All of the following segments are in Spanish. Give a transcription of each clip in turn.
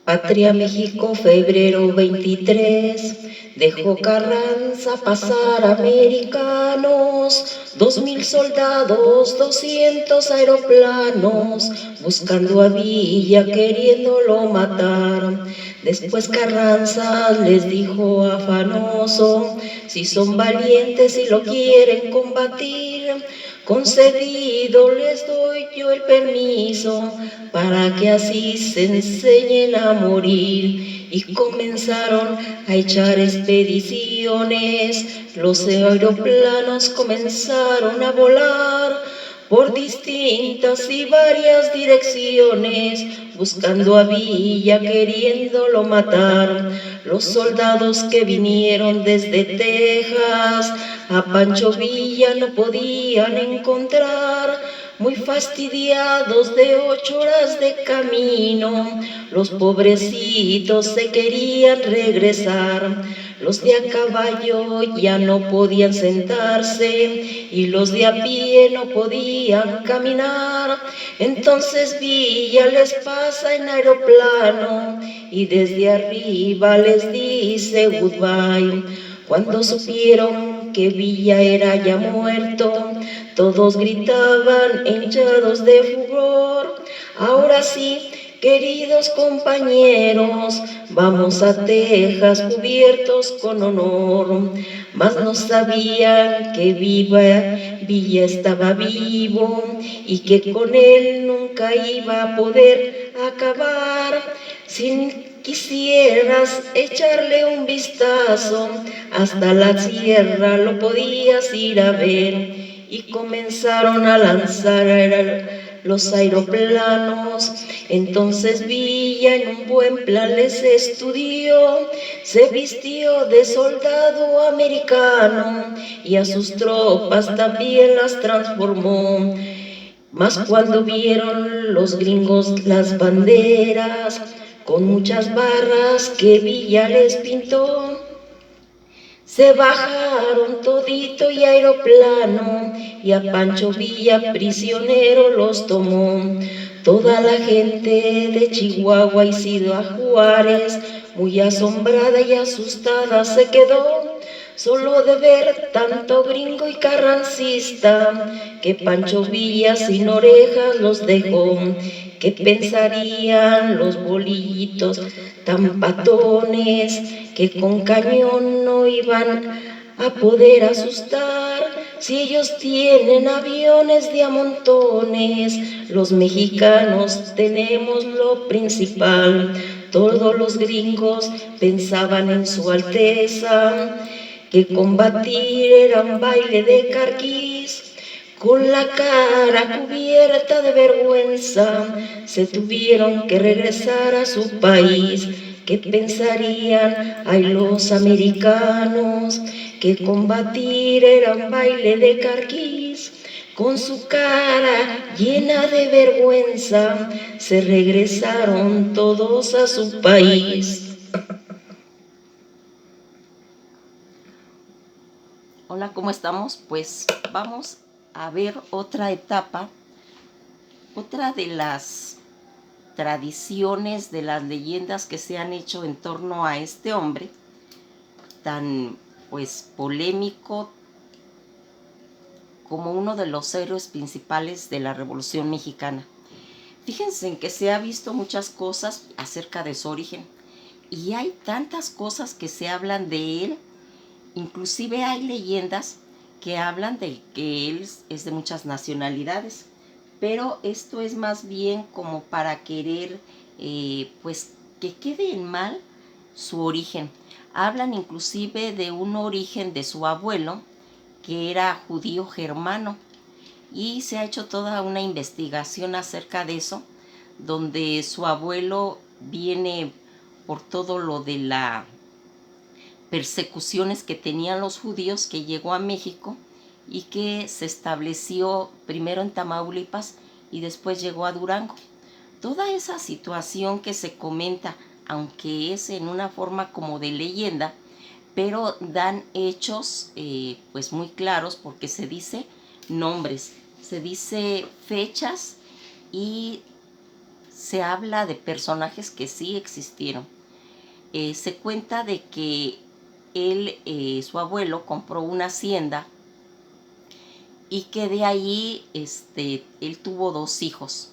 Patria México, febrero 23, dejó Carranza pasar americanos, 2000 soldados, 200 aeroplanos, buscando a Villa, queriéndolo matar. Después Carranza les dijo afanoso, si son valientes y lo quieren combatir, concedido les doy yo el permiso para que así se enseñen a morir. Y comenzaron a echar expediciones, los aeroplanos comenzaron a volar por distintas y varias direcciones, buscando a Villa, queriéndolo matar. Los soldados que vinieron desde Texas a Pancho Villa no podían encontrar, muy fastidiados de 8 horas de camino, los pobrecitos se querían regresar. Los de a caballo ya no podían sentarse y los de a pie no podían caminar. Entonces Villa les pasa en aeroplano y desde arriba les dice goodbye. Cuando supieron que Villa era ya muerto, todos gritaban hinchados de furor. Ahora sí, queridos compañeros, vamos a Texas cubiertos con honor. Mas no sabían que Villa estaba vivo y que con él nunca iba a poder acabar. Si quisieras echarle un vistazo, hasta la sierra lo podías ir a ver. Y comenzaron a lanzar los aeroplanos. Entonces Villa en un buen plan les estudió, se vistió de soldado americano y a sus tropas también las transformó. Mas cuando vieron los gringos las banderas con muchas barras que Villa les pintó, se bajaron todito y aeroplano, y a Pancho Villa prisionero los tomó. Toda la gente de Chihuahua y Ciudad Juárez, muy asombrada y asustada se quedó, solo de ver tanto gringo y carrancista, que Pancho Villa sin orejas los dejó. ¿Qué pensarían los bolillitos tan patones que con cañón no iban a poder asustar? Si ellos tienen aviones de a montones, los mexicanos tenemos lo principal. Todos los gringos pensaban en su alteza, que combatir era un baile de carquís. Con la cara cubierta de vergüenza, se tuvieron que regresar a su país. ¿Qué pensarían ay los americanos? Que combatir era un baile de carquís. Con su cara llena de vergüenza, se regresaron todos a su país. Hola, ¿cómo estamos? Pues vamos a ver otra etapa, otra de las tradiciones, de las leyendas que se han hecho en torno a este hombre tan pues polémico como uno de los héroes principales de la Revolución Mexicana. Fíjense en que se ha visto muchas cosas acerca de su origen y hay tantas cosas que se hablan de él. Inclusive hay leyendas que hablan de que él es de muchas nacionalidades, pero esto es más bien como para querer, pues, que quede en mal su origen. Hablan inclusive de un origen de su abuelo, que era judío germano, y se ha hecho toda una investigación acerca de eso, donde su abuelo viene por todo lo de la persecuciones que tenían los judíos, que llegó a México y que se estableció primero en Tamaulipas y después llegó a Durango. Toda esa situación que se comenta, aunque es en una forma como de leyenda, pero dan hechos pues muy claros, porque se dice nombres, se dice fechas y se habla de personajes que sí existieron. Se cuenta de que él, su abuelo, compró una hacienda y que de ahí él tuvo 2 hijos.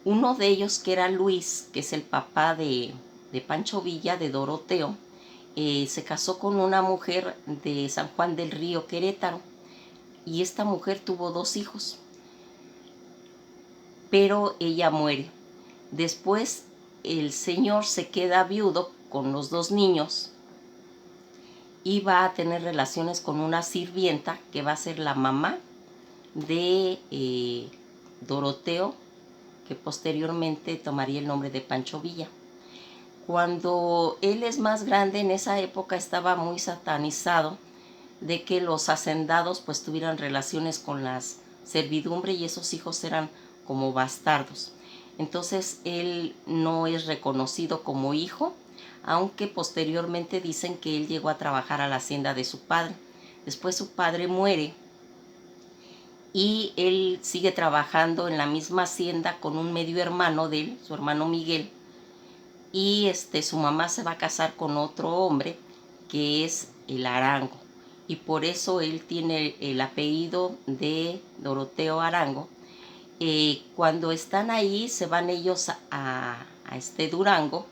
Uno de ellos, que era Luis, que es el papá de Pancho Villa, de Doroteo, se casó con una mujer de San Juan del Río, Querétaro, y esta mujer tuvo 2 hijos, pero ella muere. Después el señor se queda viudo con los 2 niños y va a tener relaciones con una sirvienta que va a ser la mamá de Doroteo, que posteriormente tomaría el nombre de Pancho Villa. Cuando él es más grande, en esa época estaba muy satanizado de que los hacendados pues tuvieran relaciones con las servidumbre y esos hijos eran como bastardos. Entonces él no es reconocido como hijo, aunque posteriormente dicen que él llegó a trabajar a la hacienda de su padre. Después su padre muere y él sigue trabajando en la misma hacienda con un medio hermano de él, su hermano Miguel, y su mamá se va a casar con otro hombre que es el Arango, y por eso él tiene el apellido de Doroteo Arango. Cuando están ahí se van ellos a Durango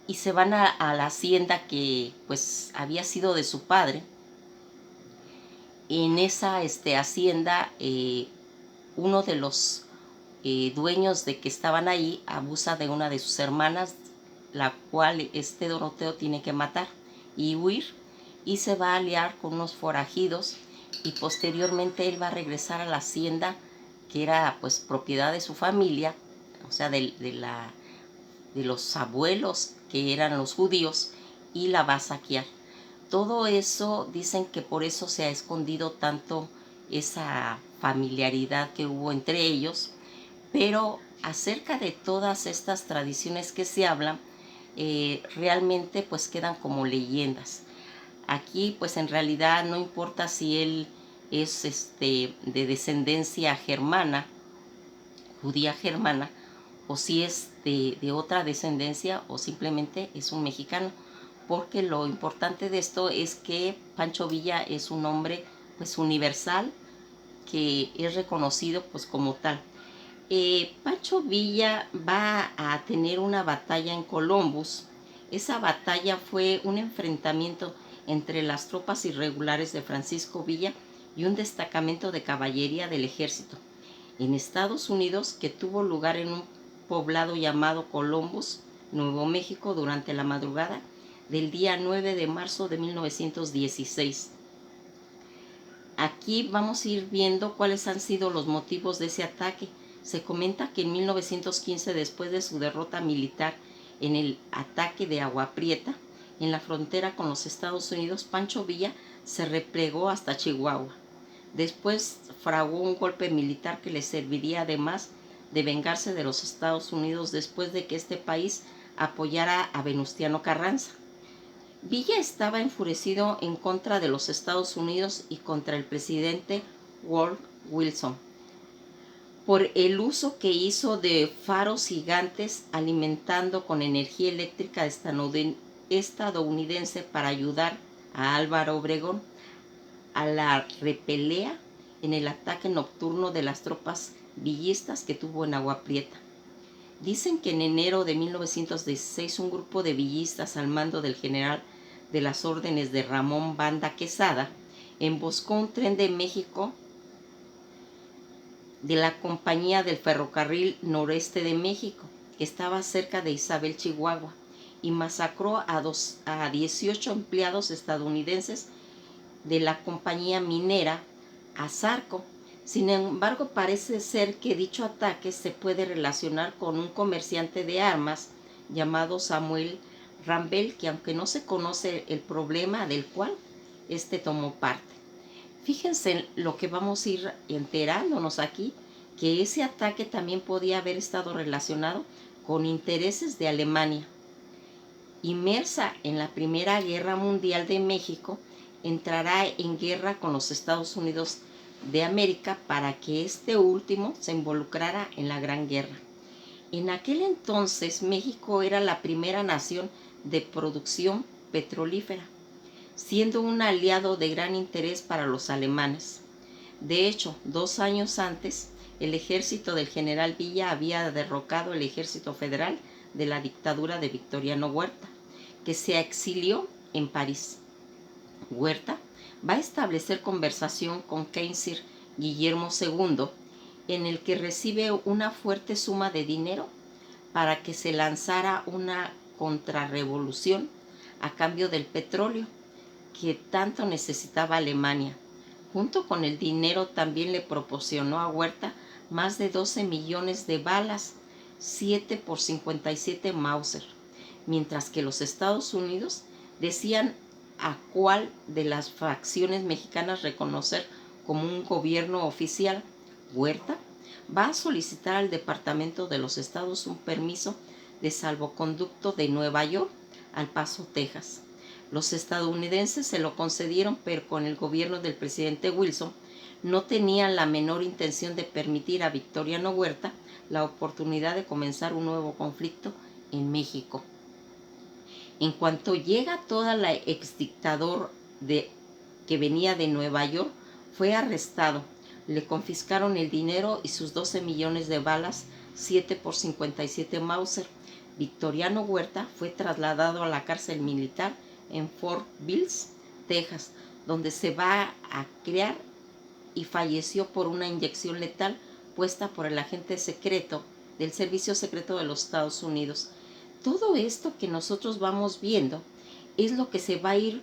y se van a la hacienda que pues había sido de su padre. En esa hacienda, uno de los dueños de que estaban ahí abusa de una de sus hermanas, la cual Doroteo tiene que matar y huir, y se va a aliar con unos forajidos, y posteriormente él va a regresar a la hacienda que era pues propiedad de su familia, o sea de los abuelos que eran los judíos, y la va a saquear. Todo eso dicen que por eso se ha escondido tanto esa familiaridad que hubo entre ellos, pero acerca de todas estas tradiciones que se hablan, realmente pues quedan como leyendas. Aquí pues en realidad no importa si él es de descendencia germana, judía germana, o si es de otra descendencia o simplemente es un mexicano, porque lo importante de esto es que Pancho Villa es un hombre pues universal, que es reconocido pues como tal. Pancho Villa va a tener una batalla en Columbus. Esa batalla fue un enfrentamiento entre las tropas irregulares de Francisco Villa y un destacamento de caballería del ejército en Estados Unidos, que tuvo lugar en un poblado llamado Columbus, Nuevo México, durante la madrugada del día 9 de marzo de 1916. Aquí vamos a ir viendo cuáles han sido los motivos de ese ataque. Se comenta que en 1915, después de su derrota militar en el ataque de Agua Prieta, en la frontera con los Estados Unidos, Pancho Villa se replegó hasta Chihuahua. Después fraguó un golpe militar que le serviría además de vengarse de los Estados Unidos después de que este país apoyara a Venustiano Carranza. Villa estaba enfurecido en contra de los Estados Unidos y contra el presidente Woodrow Wilson por el uso que hizo de faros gigantes alimentando con energía eléctrica estadounidense para ayudar a Álvaro Obregón a la repelea en el ataque nocturno de las tropas villistas que tuvo en Agua Prieta. Dicen que en enero de 1916 un grupo de villistas al mando del general de las órdenes de Ramón Banda Quesada emboscó un tren de México de la Compañía del Ferrocarril Noreste de México, que estaba cerca de Isabel, Chihuahua, y masacró a 18 empleados estadounidenses de la compañía minera Azarco. Sin embargo, parece ser que dicho ataque se puede relacionar con un comerciante de armas llamado Samuel Rambel, que aunque no se conoce el problema del cual tomó parte. Fíjense en lo que vamos a ir enterándonos aquí, que ese ataque también podía haber estado relacionado con intereses de Alemania. Inmersa en la Primera Guerra Mundial, de México entrará en guerra con los Estados Unidos de América para que este último se involucrara en la Gran Guerra. En aquel entonces México era la primera nación de producción petrolífera, siendo un aliado de gran interés para los alemanes. De hecho, 2 años antes, el ejército del general Villa había derrocado el ejército federal de la dictadura de Victoriano Huerta, que se exilió en París. Huerta va a establecer conversación con Kaiser Guillermo II, en el que recibe una fuerte suma de dinero para que se lanzara una contrarrevolución a cambio del petróleo que tanto necesitaba Alemania. Junto con el dinero también le proporcionó a Huerta más de 12 millones de balas, 7 por 57 Mauser, mientras que los Estados Unidos decían a cuál de las facciones mexicanas reconocer como un gobierno oficial. Huerta va a solicitar al Departamento de los Estados un permiso de salvoconducto de Nueva York al Paso, Texas. Los estadounidenses se lo concedieron, pero con el gobierno del presidente Wilson no tenían la menor intención de permitir a Victoriano Huerta la oportunidad de comenzar un nuevo conflicto en México. En cuanto llega toda la exdictador que venía de Nueva York, fue arrestado. Le confiscaron el dinero y sus 12 millones de balas, 7 por 57 Mauser. Victoriano Huerta fue trasladado a la cárcel militar en Fort Bliss, Texas, donde se va a criar y falleció por una inyección letal puesta por el agente secreto del Servicio Secreto de los Estados Unidos. Todo esto que nosotros vamos viendo es lo que se va a ir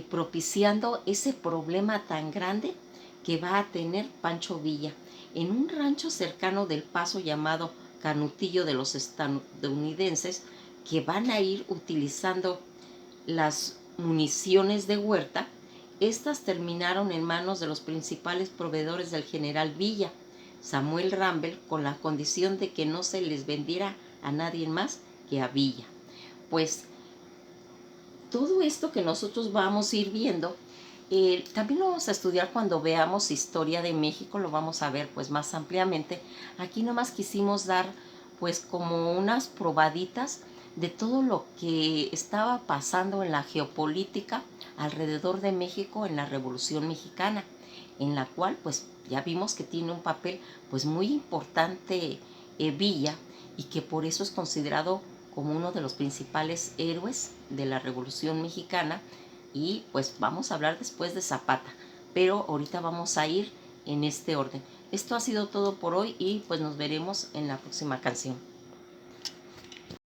propiciando ese problema tan grande que va a tener Pancho Villa en un rancho cercano del Paso llamado Canutillo de los estadounidenses, que van a ir utilizando las municiones de Huerta. Estas terminaron en manos de los principales proveedores del general Villa, Samuel Rambel, con la condición de que no se les vendiera a nadie más que a Villa. Pues todo esto que nosotros vamos a ir viendo, también lo vamos a estudiar cuando veamos Historia de México, lo vamos a ver pues más ampliamente. Aquí nomás quisimos dar pues como unas probaditas de todo lo que estaba pasando en la geopolítica alrededor de México en la Revolución Mexicana, en la cual pues ya vimos que tiene un papel pues muy importante Villa, y que por eso es considerado como uno de los principales héroes de la Revolución Mexicana. Y pues vamos a hablar después de Zapata, pero ahorita vamos a ir en este orden. Esto ha sido todo por hoy y pues nos veremos en la próxima canción.